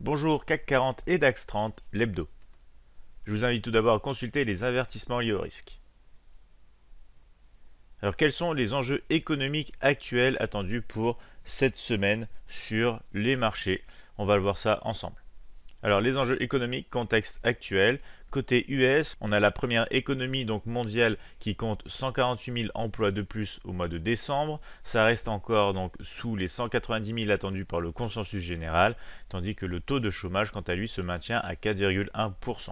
Bonjour CAC 40 et DAX 30, l'hebdo. Je vous invite tout d'abord à consulter les avertissements liés au risque. Alors quels sont les enjeux économiques actuels attendus pour cette semaine sur les marchés? On va le voir ça ensemble. Alors les enjeux économiques, contexte actuel. Côté US, on a la première économie donc mondiale qui compte 148 000 emplois de plus au mois de décembre. Ça reste encore donc sous les 190 000 attendus par le consensus général, tandis que le taux de chômage quant à lui se maintient à 4,1%.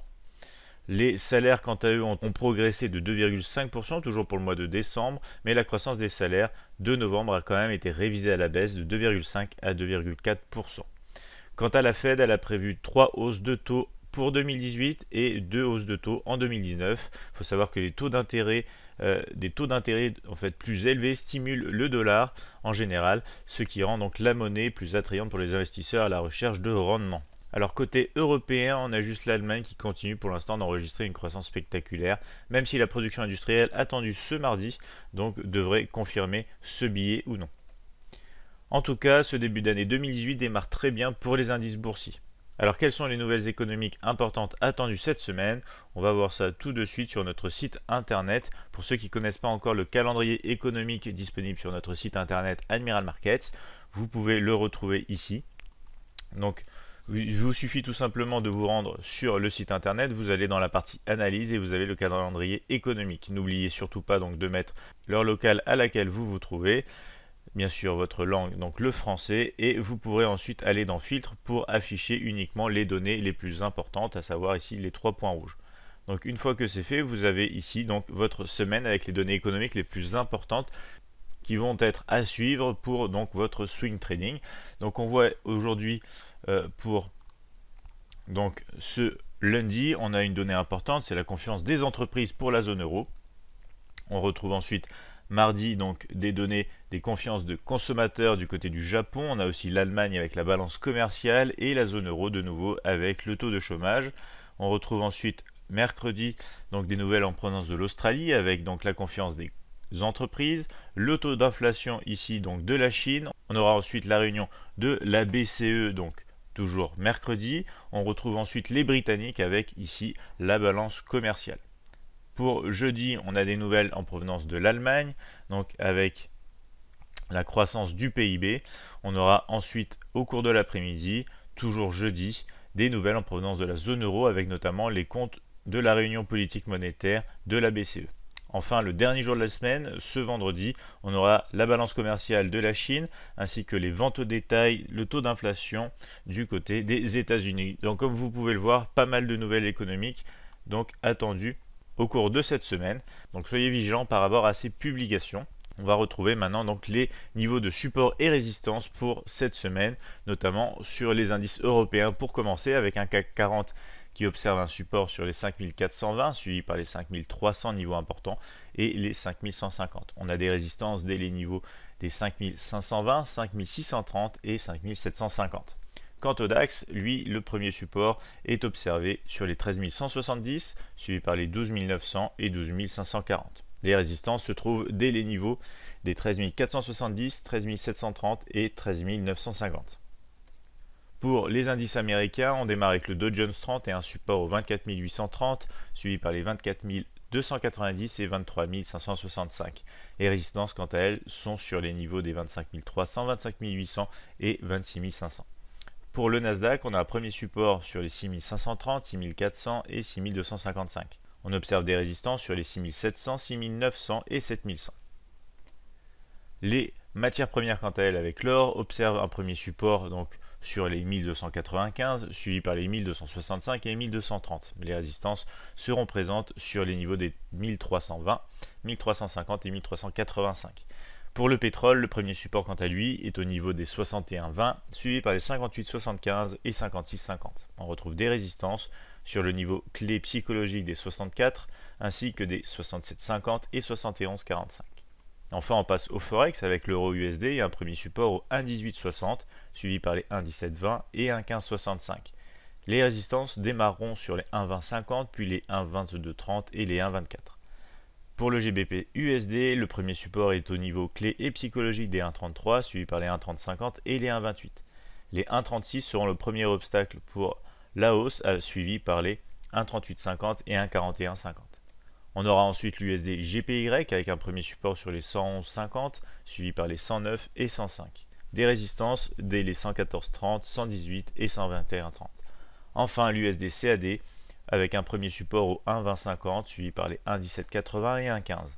Les salaires, quant à eux, ont progressé de 2,5%, toujours pour le mois de décembre, mais la croissance des salaires de novembre a quand même été révisée à la baisse de 2,5 à 2,4%. Quant à la Fed, elle a prévu 3 hausses de taux pour 2018 et 2 hausses de taux en 2019. Il faut savoir que des taux d'intérêt en fait plus élevés stimulent le dollar en général, ce qui rend donc la monnaie plus attrayante pour les investisseurs à la recherche de rendement. Alors côté européen, on a juste l'Allemagne qui continue pour l'instant d'enregistrer une croissance spectaculaire, même si la production industrielle attendue ce mardi donc devrait confirmer ce billet ou non. En tout cas, ce début d'année 2018 démarre très bien pour les indices boursiers. Alors quelles sont les nouvelles économiques importantes attendues cette semaine? On va voir ça tout de suite sur notre site internet. Pour ceux qui ne connaissent pas encore le calendrier économique disponible sur notre site internet Admiral Markets, vous pouvez le retrouver ici. Donc il vous suffit tout simplement de vous rendre sur le site internet, vous allez dans la partie analyse et vous avez le calendrier économique. N'oubliez surtout pas donc de mettre l'heure locale à laquelle vous vous trouvez, bien sûr votre langue, donc le français, et vous pourrez ensuite aller dans filtre pour afficher uniquement les données les plus importantes, à savoir ici les 3 points rouges. Donc une fois que c'est fait, vous avez ici donc votre semaine avec les données économiques les plus importantes qui vont être à suivre pour donc votre swing trading. Donc on voit aujourd'hui pour donc ce lundi, on a une donnée importante, c'est la confiance des entreprises pour la zone euro. On retrouve ensuite mardi donc des données des confiances de consommateurs du côté du Japon. On a aussi l'Allemagne avec la balance commerciale et la zone euro de nouveau avec le taux de chômage. On retrouve ensuite mercredi donc des nouvelles en provenance de l'Australie avec donc la confiance des entreprises, le taux d'inflation ici donc de la Chine. On aura ensuite la réunion de la BCE donc toujours mercredi. On retrouve ensuite les Britanniques avec ici la balance commerciale. Pour jeudi, on a des nouvelles en provenance de l'Allemagne, donc avec la croissance du PIB. On aura ensuite au cours de l'après-midi, toujours jeudi, des nouvelles en provenance de la zone euro avec notamment les comptes de la réunion politique monétaire de la BCE. Enfin, le dernier jour de la semaine, ce vendredi, on aura la balance commerciale de la Chine, ainsi que les ventes au détail, le taux d'inflation du côté des États-Unis. Donc comme vous pouvez le voir, pas mal de nouvelles économiques donc attendues au cours de cette semaine. Donc soyez vigilants par rapport à ces publications. On va retrouver maintenant donc les niveaux de support et résistance pour cette semaine, notamment sur les indices européens pour commencer avec un CAC 40 qui observe un support sur les 5420 suivi par les 5300 niveaux importants et les 5150. On a des résistances dès les niveaux des 5520, 5630 et 5750. Quant au DAX, lui, le premier support est observé sur les 13 170, suivi par les 12 900 et 12 540. Les résistances se trouvent dès les niveaux des 13 470, 13 730 et 13 950. Pour les indices américains, on démarre avec le Dow Jones 30 et un support au 24 830, suivi par les 24 290 et 23 565. Les résistances, quant à elles, sont sur les niveaux des 25 300, 25 800 et 26 500. Pour le Nasdaq, on a un premier support sur les 6530, 6400 et 6255. On observe des résistances sur les 6700, 6900 et 7100. Les matières premières, quant à elles, avec l'or, observent un premier support donc sur les 1295, suivi par les 1265 et 1230. Les résistances seront présentes sur les niveaux des 1320, 1350 et 1385. Pour le pétrole, le premier support quant à lui est au niveau des 61,20, suivi par les 58,75 et 56,50. On retrouve des résistances sur le niveau clé psychologique des 64, ainsi que des 67,50 et 71,45. Enfin, on passe au Forex avec l'euro USD et un premier support au 1,1860, suivi par les 1,1720 et 1,1565. Les résistances démarreront sur les 1,2050, puis les 1,2230 et les 1,24. Pour le GBP USD, le premier support est au niveau clé et psychologique des 1,33, suivi par les 1,3050 et les 1,28. Les 1,36 seront le premier obstacle pour la hausse, suivi par les 1,3850 et 1,4150. On aura ensuite l'USD GPY avec un premier support sur les 111,50, suivi par les 109 et 105. Des résistances dès les 114,30, 118 et 121,30. Enfin l'USD CAD avec un premier support au 1,2050, suivi par les 1,1780 et 1,15.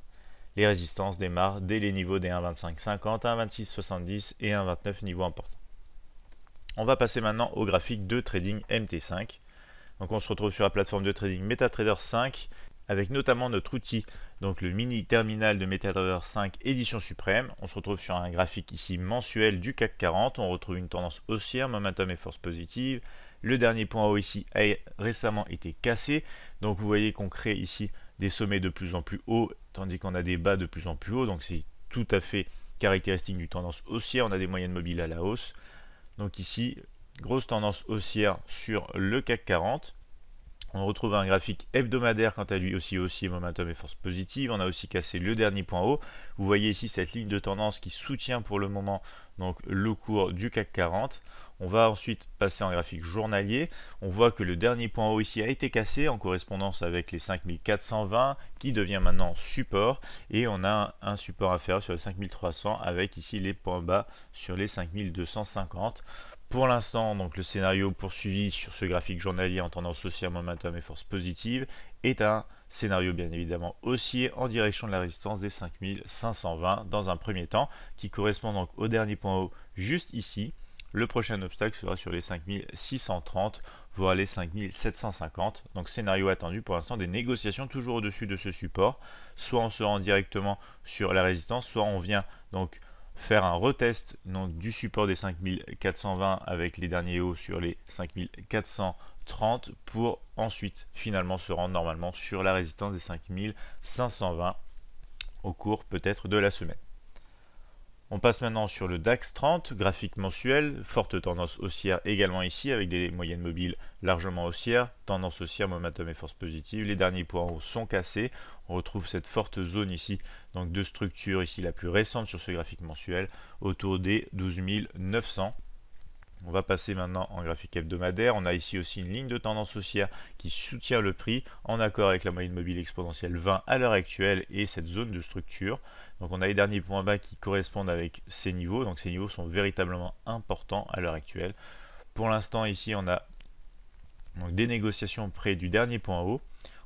Les résistances démarrent dès les niveaux des 1,2550, 1,2670 et 1,29 niveaux importants. On va passer maintenant au graphique de trading MT5. Donc on se retrouve sur la plateforme de trading MetaTrader 5 avec notamment notre outil, donc le mini terminal de MetaTrader 5 édition suprême. On se retrouve sur un graphique ici mensuel du CAC 40. On retrouve une tendance haussière, momentum et force positive. Le dernier point haut ici a récemment été cassé. Donc vous voyez qu'on crée ici des sommets de plus en plus hauts, tandis qu'on a des bas de plus en plus hauts. Donc c'est tout à fait caractéristique d'une tendance haussière. On a des moyennes mobiles à la hausse. Donc ici, grosse tendance haussière sur le CAC 40. On retrouve un graphique hebdomadaire quant à lui aussi haussier, momentum et force positive. On a aussi cassé le dernier point haut. Vous voyez ici cette ligne de tendance qui soutient pour le moment donc le cours du CAC 40. On va ensuite passer en graphique journalier. On voit que le dernier point haut ici a été cassé en correspondance avec les 5420 qui devient maintenant support. Et on a un support inférieur sur les 5300 avec ici les points bas sur les 5250. Pour l'instant, donc le scénario poursuivi sur ce graphique journalier en tendance haussière, momentum et force positive est un scénario bien évidemment haussier en direction de la résistance des 5520 dans un premier temps, qui correspond donc au dernier point haut juste ici. Le prochain obstacle sera sur les 5630 voire les 5750. Donc scénario attendu pour l'instant des négociations toujours au-dessus de ce support. Soit on se rend directement sur la résistance, soit on vient donc faire un retest donc, du support des 5420 avec les derniers hauts sur les 5430 pour ensuite finalement se rendre normalement sur la résistance des 5520 au cours peut-être de la semaine. On passe maintenant sur le DAX 30, graphique mensuel, forte tendance haussière également ici avec des moyennes mobiles largement haussières, tendance haussière, momentum et force positive. Les derniers points hauts sont cassés. On retrouve cette forte zone ici, donc de structure ici la plus récente sur ce graphique mensuel, autour des 12 900. On va passer maintenant en graphique hebdomadaire. On a ici aussi une ligne de tendance haussière qui soutient le prix en accord avec la moyenne mobile exponentielle 20 à l'heure actuelle et cette zone de structure. Donc on a les derniers points bas qui correspondent avec ces niveaux. Donc ces niveaux sont véritablement importants à l'heure actuelle. Pour l'instant ici on a donc des négociations près du dernier point haut.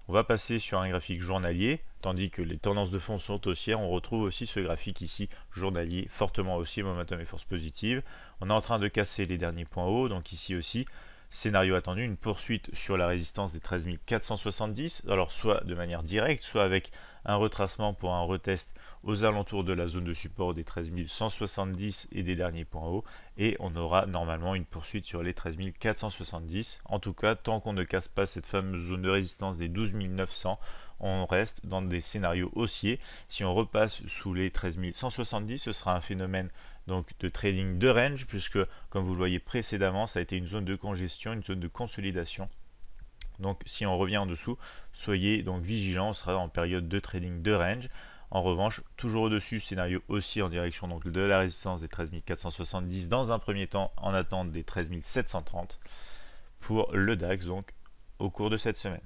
On va passer sur un graphique journalier, tandis que les tendances de fond sont haussières. On retrouve aussi ce graphique ici journalier, fortement haussier, momentum et force positive. On est en train de casser les derniers points hauts, donc ici aussi, scénario attendu, une poursuite sur la résistance des 13 470, alors soit de manière directe, soit avec un retracement pour un retest aux alentours de la zone de support des 13 170 et des derniers points hauts, et on aura normalement une poursuite sur les 13 470. En tout cas, tant qu'on ne casse pas cette fameuse zone de résistance des 12 900, on reste dans des scénarios haussiers. Si on repasse sous les 13 170, ce sera un phénomène donc de trading de range, puisque comme vous le voyez précédemment, ça a été une zone de congestion, une zone de consolidation. Donc si on revient en dessous, soyez donc vigilants, on sera en période de trading de range. En revanche, toujours au-dessus, scénario aussi en direction donc de la résistance des 13 470 dans un premier temps, en attente des 13 730 pour le DAX donc au cours de cette semaine.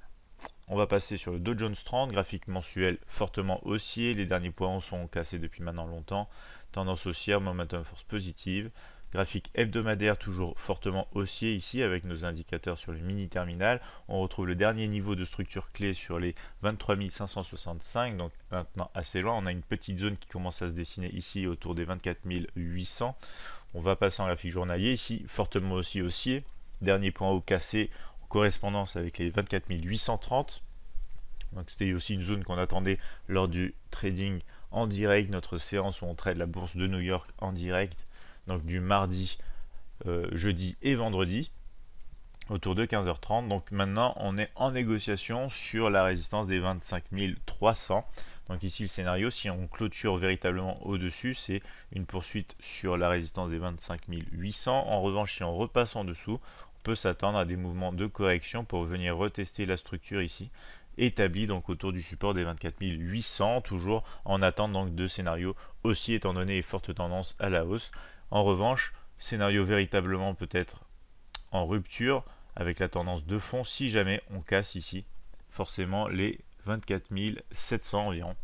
On va passer sur le Dow Jones 30, graphique mensuel fortement haussier. Les derniers points sont cassés depuis maintenant longtemps. Tendance haussière, momentum force positive. Graphique hebdomadaire toujours fortement haussier ici avec nos indicateurs sur le mini terminal. On retrouve le dernier niveau de structure clé sur les 23 565, donc maintenant assez loin. On a une petite zone qui commence à se dessiner ici autour des 24 800. On va passer en graphique journalier ici, fortement aussi haussier. Dernier point haut cassé en correspondance avec les 24 830. Donc c'était aussi une zone qu'on attendait lors du trading en direct, notre séance où on trade la bourse de New York en direct, donc du mardi, jeudi et vendredi, autour de 15h30. Donc maintenant on est en négociation sur la résistance des 25 300. Donc ici le scénario, si on clôture véritablement au-dessus, c'est une poursuite sur la résistance des 25 800. En revanche, si on repasse en dessous, on peut s'attendre à des mouvements de correction pour venir retester la structure ici, établi donc autour du support des 24 800, toujours en attente donc de scénario aussi étant donné les fortes tendances à la hausse. En revanche, scénario véritablement peut-être en rupture avec la tendance de fond si jamais on casse ici forcément les 24 700 environ.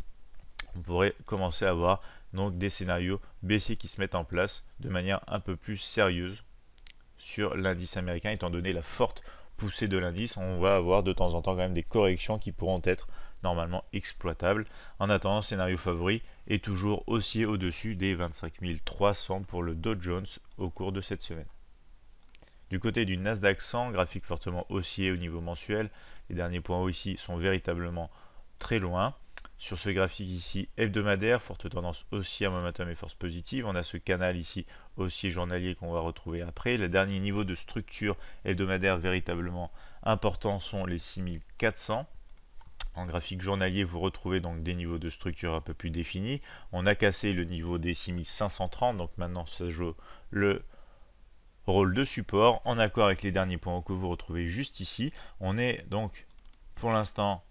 On pourrait commencer à avoir donc des scénarios baissiers qui se mettent en place de manière un peu plus sérieuse sur l'indice américain, étant donné la forte poussée de l'indice. On va avoir de temps en temps quand même des corrections qui pourront être normalement exploitables. En attendant, scénario favori est toujours haussier au-dessus des 25 300 pour le Dow Jones au cours de cette semaine. Du côté du Nasdaq 100, graphique fortement haussier au niveau mensuel, les derniers points hauts ici sont véritablement très loin. Sur ce graphique ici hebdomadaire, forte tendance haussière, momentum et force positive. On a ce canal ici haussier journalier qu'on va retrouver après. Les derniers niveaux de structure hebdomadaire véritablement importants sont les 6400. En graphique journalier, vous retrouvez donc des niveaux de structure un peu plus définis. On a cassé le niveau des 6530, donc maintenant ça joue le rôle de support en accord avec les derniers points que vous retrouvez juste ici. On est donc pour l'instant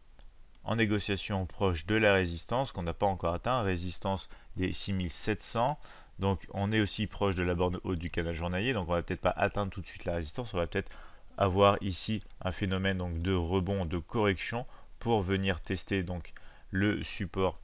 en négociation proche de la résistance qu'on n'a pas encore atteint, résistance des 6700. Donc on est aussi proche de la borne haute du canal journalier, donc on va peut-être pas atteindre tout de suite la résistance, on va peut-être avoir ici un phénomène donc de rebond, de correction pour venir tester donc le support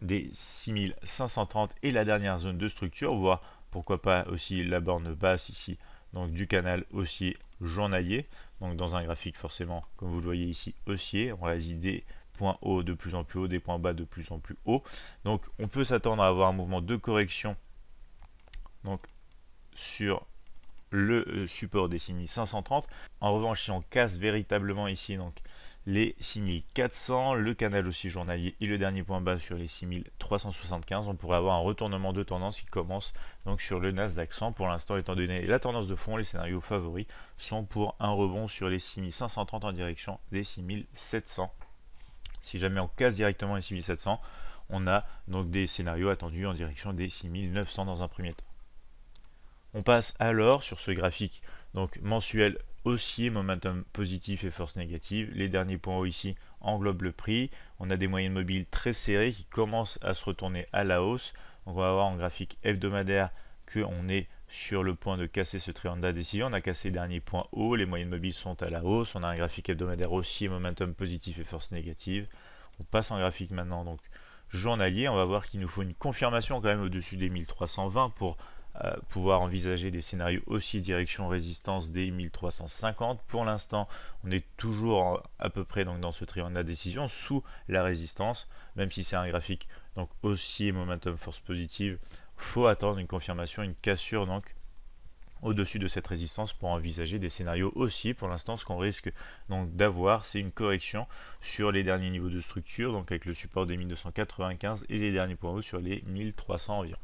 des 6530 et la dernière zone de structure, voire pourquoi pas aussi la borne basse ici donc du canal haussier journalier, donc dans un graphique forcément comme vous le voyez ici haussier, on réalise des points hauts de plus en plus hauts, des points bas de plus en plus hauts, donc on peut s'attendre à avoir un mouvement de correction donc sur le support des 6530. En revanche, si on casse véritablement ici donc les 6400, le canal aussi journalier et le dernier point bas sur les 6375, on pourrait avoir un retournement de tendance qui commence donc sur le Nasdaq 100. Pour l'instant, étant donné la tendance de fond, les scénarios favoris sont pour un rebond sur les 6530 en direction des 6700. Si jamais on casse directement les 6700, on a donc des scénarios attendus en direction des 6900 dans un premier temps. On passe alors sur ce graphique donc mensuel haussier, momentum positif et force négative. Les derniers points hauts ici englobent le prix. On a des moyennes mobiles très serrées qui commencent à se retourner à la hausse. Donc on va voir en graphique hebdomadaire qu'on est sur le point de casser ce triangle d'indécision. On a cassé les derniers points hauts, les moyennes mobiles sont à la hausse. On a un graphique hebdomadaire haussier, momentum positif et force négative. On passe en graphique maintenant donc journalier. On va voir qu'il nous faut une confirmation quand même au-dessus des 1320 pour pouvoir envisager des scénarios aussi direction résistance des 1350. Pour l'instant, on est toujours à peu près donc dans ce triangle d'indécision sous la résistance, même si c'est un graphique donc haussier, momentum, force positive. Faut attendre une confirmation, une cassure donc au-dessus de cette résistance pour envisager des scénarios haussiers. Pour l'instant, ce qu'on risque donc d'avoir, c'est une correction sur les derniers niveaux de structure, donc avec le support des 1295 et les derniers points hauts sur les 1300 environ.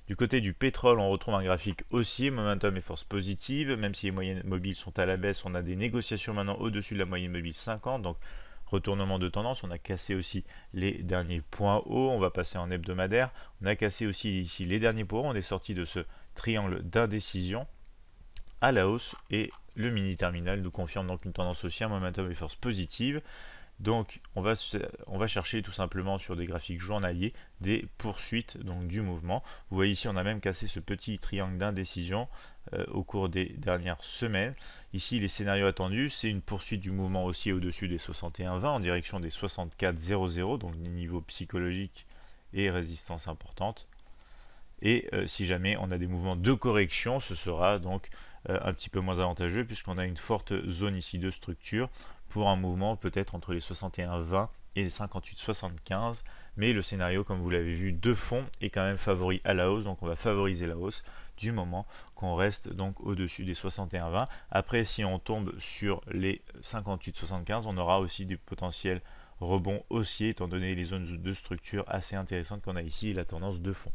Du côté du pétrole, on retrouve un graphique haussier, momentum et force positive. Même si les moyennes mobiles sont à la baisse, on a des négociations maintenant au-dessus de la moyenne mobile 50. Donc retournement de tendance. On a cassé aussi les derniers points hauts. On va passer en hebdomadaire. On a cassé aussi ici les derniers points hauts. On est sorti de ce triangle d'indécision à la hausse. Et le mini terminal nous confirme donc une tendance haussière, momentum et force positive. Donc on va chercher tout simplement sur des graphiques journaliers des poursuites donc, du mouvement. Vous voyez ici on a même cassé ce petit triangle d'indécision au cours des dernières semaines. Ici les scénarios attendus, c'est une poursuite du mouvement aussi au-dessus des 61,20 en direction des 64,00, donc des niveaux psychologiques et résistance importante. Et si jamais on a des mouvements de correction, ce sera donc un petit peu moins avantageux puisqu'on a une forte zone ici de structure pour un mouvement peut-être entre les 61,20 et les 58,75. Mais le scénario, comme vous l'avez vu, de fond est quand même favori à la hausse. Donc on va favoriser la hausse du moment qu'on reste donc au-dessus des 61,20. Après, si on tombe sur les 58,75, on aura aussi des potentiels rebonds haussiers étant donné les zones de structure assez intéressantes qu'on a ici et la tendance de fond.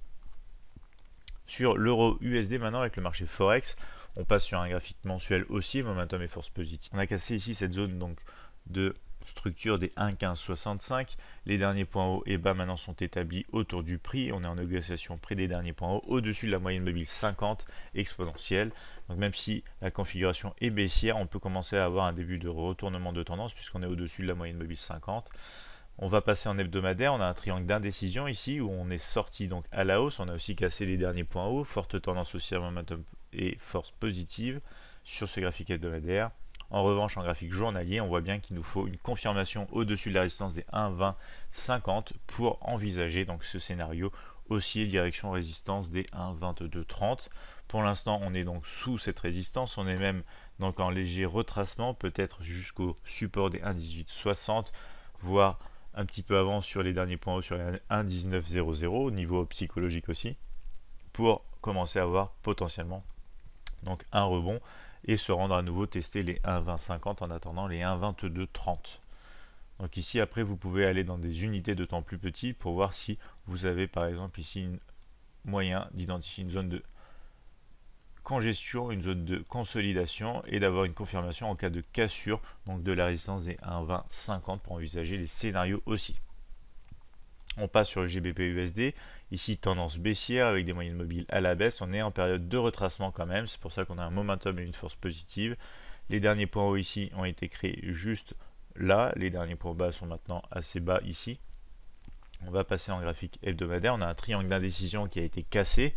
Sur l'euro USD maintenant avec le marché Forex, on passe sur un graphique mensuel haussier, momentum et force positive. On a cassé ici cette zone donc de structure des 1,1565. Les derniers points hauts et bas maintenant sont établis autour du prix. On est en négociation près des derniers points hauts, au-dessus de la moyenne mobile 50 exponentielle. Donc même si la configuration est baissière, on peut commencer à avoir un début de retournement de tendance puisqu'on est au-dessus de la moyenne mobile 50. On va passer en hebdomadaire, on a un triangle d'indécision ici où on est sorti donc à la hausse, on a aussi cassé les derniers points hauts, forte tendance haussière, momentum et force positive sur ce graphique hebdomadaire. En revanche, en graphique journalier, on voit bien qu'il nous faut une confirmation au-dessus de la résistance des 1,2050 pour envisager donc ce scénario haussier direction résistance des 1,2230. Pour l'instant, on est donc sous cette résistance, on est même donc en léger retracement, peut-être jusqu'au support des 1,1860, voire un petit peu avant sur les derniers points hauts sur les 1,1900 au niveau psychologique aussi, pour commencer à avoir potentiellement donc un rebond et se rendre à nouveau tester les 1,2050 en attendant les 1,2230. Donc ici après vous pouvez aller dans des unités de temps plus petits pour voir si vous avez par exemple ici un moyen d'identifier une zone de congestion, une zone de consolidation et d'avoir une confirmation en cas de cassure donc de la résistance des 1,2050 pour envisager les scénarios aussi. On passe sur le GBP USD, ici tendance baissière avec des moyennes mobiles à la baisse, on est en période de retracement quand même, c'est pour ça qu'on a un momentum et une force positive. Les derniers points hauts ici ont été créés juste là, les derniers points bas sont maintenant assez bas ici. On va passer en graphique hebdomadaire, on a un triangle d'indécision qui a été cassé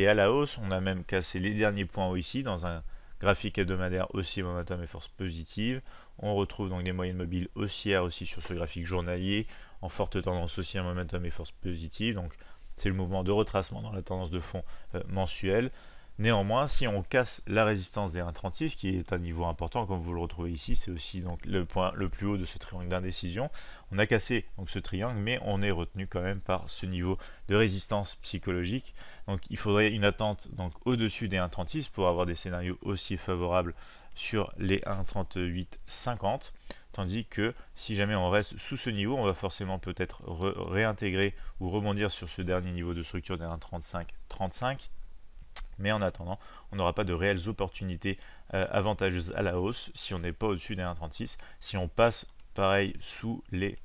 à la hausse, on a même cassé les derniers points hauts ici dans un graphique hebdomadaire haussier, momentum et force positive. On retrouve donc des moyennes mobiles haussières aussi sur ce graphique journalier en forte tendance haussière, momentum et force positive. Donc c'est le mouvement de retracement dans la tendance de fond mensuelle. Néanmoins, si on casse la résistance des 1,36, qui est un niveau important, comme vous le retrouvez ici, c'est aussi donc le point le plus haut de ce triangle d'indécision. On a cassé donc ce triangle, mais on est retenu quand même par ce niveau de résistance psychologique. Donc il faudrait une attente donc au-dessus des 1,36 pour avoir des scénarios aussi favorables sur les 1,3850. Tandis que si jamais on reste sous ce niveau, on va forcément peut-être réintégrer ou rebondir sur ce dernier niveau de structure des 1,3535. Mais en attendant, on n'aura pas de réelles opportunités avantageuses à la hausse si on n'est pas au-dessus des 1,36. Si on passe pareil sous les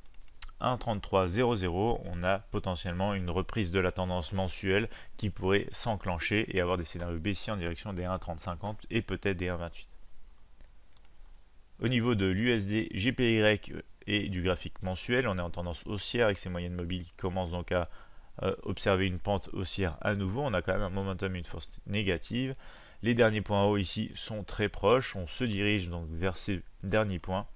1,3300, on a potentiellement une reprise de la tendance mensuelle qui pourrait s'enclencher et avoir des scénarios baissiers en direction des 1,3050 et peut-être des 1,28. Au niveau de l'USD GPY et du graphique mensuel, on est en tendance haussière avec ces moyennes mobiles qui commencent donc à observer une pente haussière à nouveau. On a quand même un momentum et une force négative. Les derniers points hauts ici sont très proches. On se dirige donc vers ces derniers points.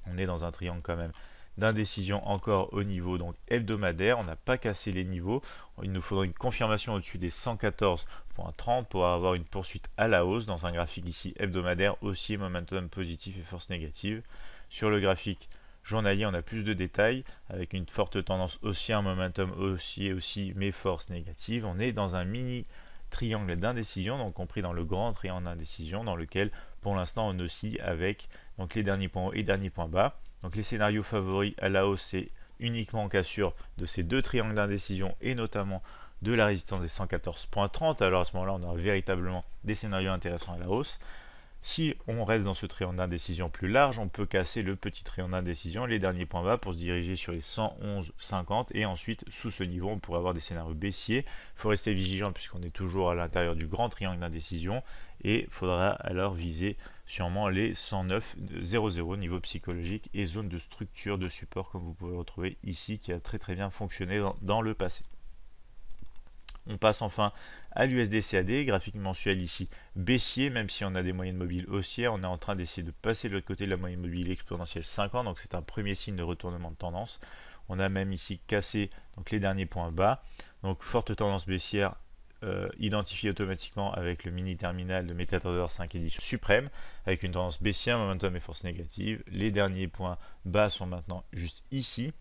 On est dans un triangle quand même d'indécision encore au niveau donc hebdomadaire. On n'a pas cassé les niveaux. Il nous faudra une confirmation au-dessus des 114,30 pour avoir une poursuite à la hausse dans un graphique ici hebdomadaire haussier, momentum positif et force négative. Sur le graphique journalier, on a plus de détails avec une forte tendance haussière, momentum haussier aussi, mais force négative. On est dans un mini triangle d'indécision, donc compris dans le grand triangle d'indécision, dans lequel pour l'instant on oscille avec donc les derniers points hauts et derniers points bas. Donc les scénarios favoris à la hausse, c'est uniquement en cassure de ces deux triangles d'indécision et notamment de la résistance des 114,30. Alors à ce moment-là, on aura véritablement des scénarios intéressants à la hausse. Si on reste dans ce triangle d'indécision plus large, on peut casser le petit triangle d'indécision, les derniers points bas pour se diriger sur les 111,50 et ensuite sous ce niveau on pourrait avoir des scénarios baissiers. Il faut rester vigilant puisqu'on est toujours à l'intérieur du grand triangle d'indécision et il faudra alors viser sûrement les 109,00 niveau psychologique et zone de structure de support comme vous pouvez retrouver ici qui a très bien fonctionné dans le passé. On passe enfin à l'USD CAD, graphique mensuel ici baissier, même si on a des moyennes mobiles haussières, on est en train d'essayer de passer de l'autre côté de la moyenne mobile exponentielle 50, donc c'est un premier signe de retournement de tendance. On a même ici cassé donc, les derniers points bas, donc forte tendance baissière identifiée automatiquement avec le mini terminal de MetaTrader 5 édition suprême, avec une tendance baissière, momentum et force négative. Les derniers points bas sont maintenant juste ici.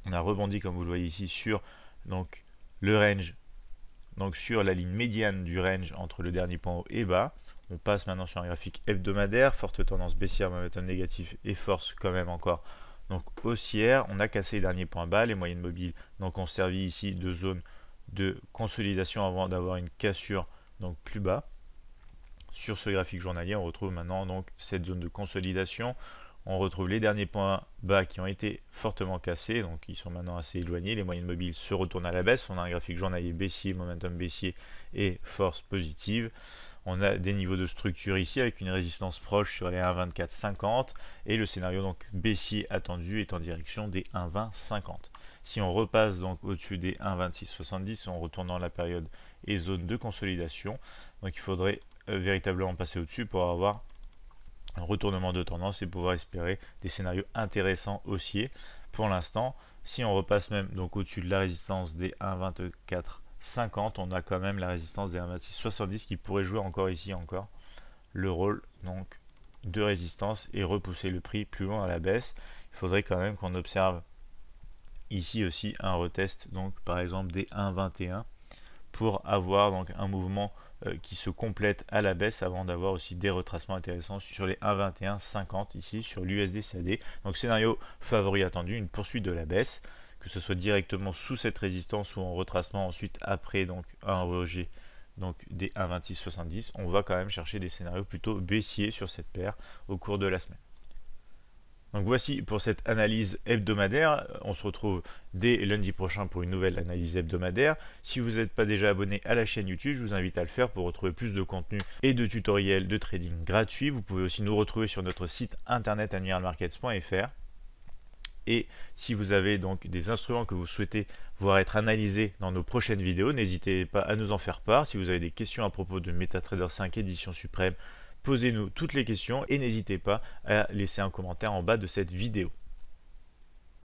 On a rebondi comme vous le voyez ici sur donc, le range. Donc sur la ligne médiane du range entre le dernier point haut et bas, on passe maintenant sur un graphique hebdomadaire, forte tendance baissière, momentum négatif et force quand même encore donc haussière. On a cassé les derniers points bas, les moyennes mobiles donc ont servi ici de zone de consolidation avant d'avoir une cassure donc plus bas. Sur ce graphique journalier, on retrouve maintenant donc cette zone de consolidation. On retrouve les derniers points bas qui ont été fortement cassés, donc ils sont maintenant assez éloignés. Les moyennes mobiles se retournent à la baisse. On a un graphique journalier baissier, momentum baissier et force positive. On a des niveaux de structure ici avec une résistance proche sur les 1,2450 et le scénario donc baissier attendu est en direction des 1,2050. Si on repasse donc au-dessus des 1,2670, on retourne dans la période et zone de consolidation. Donc il faudrait véritablement passer au-dessus pour avoir un retournement de tendance et pouvoir espérer des scénarios intéressants haussiers. Pour l'instant, si on repasse même donc au-dessus de la résistance des 1,2450, on a quand même la résistance des 1,2670 qui pourrait jouer encore ici le rôle donc de résistance et repousser le prix plus loin à la baisse. Il faudrait quand même qu'on observe ici aussi un retest donc par exemple des 1,21 pour avoir donc un mouvement qui se complète à la baisse avant d'avoir aussi des retracements intéressants sur les 1,2150 ici sur l'USD-CAD. Donc scénario favori attendu, une poursuite de la baisse, que ce soit directement sous cette résistance ou en retracement ensuite après donc un rejet donc des 1,2670. On va quand même chercher des scénarios plutôt baissiers sur cette paire au cours de la semaine. Donc voici pour cette analyse hebdomadaire. On se retrouve dès lundi prochain pour une nouvelle analyse hebdomadaire. Si vous n'êtes pas déjà abonné à la chaîne YouTube, je vous invite à le faire pour retrouver plus de contenu et de tutoriels de trading gratuits. Vous pouvez aussi nous retrouver sur notre site internet admiralmarkets.fr. Et si vous avez donc des instruments que vous souhaitez voir être analysés dans nos prochaines vidéos, n'hésitez pas à nous en faire part. Si vous avez des questions à propos de MetaTrader 5 édition suprême, posez-nous toutes les questions et n'hésitez pas à laisser un commentaire en bas de cette vidéo.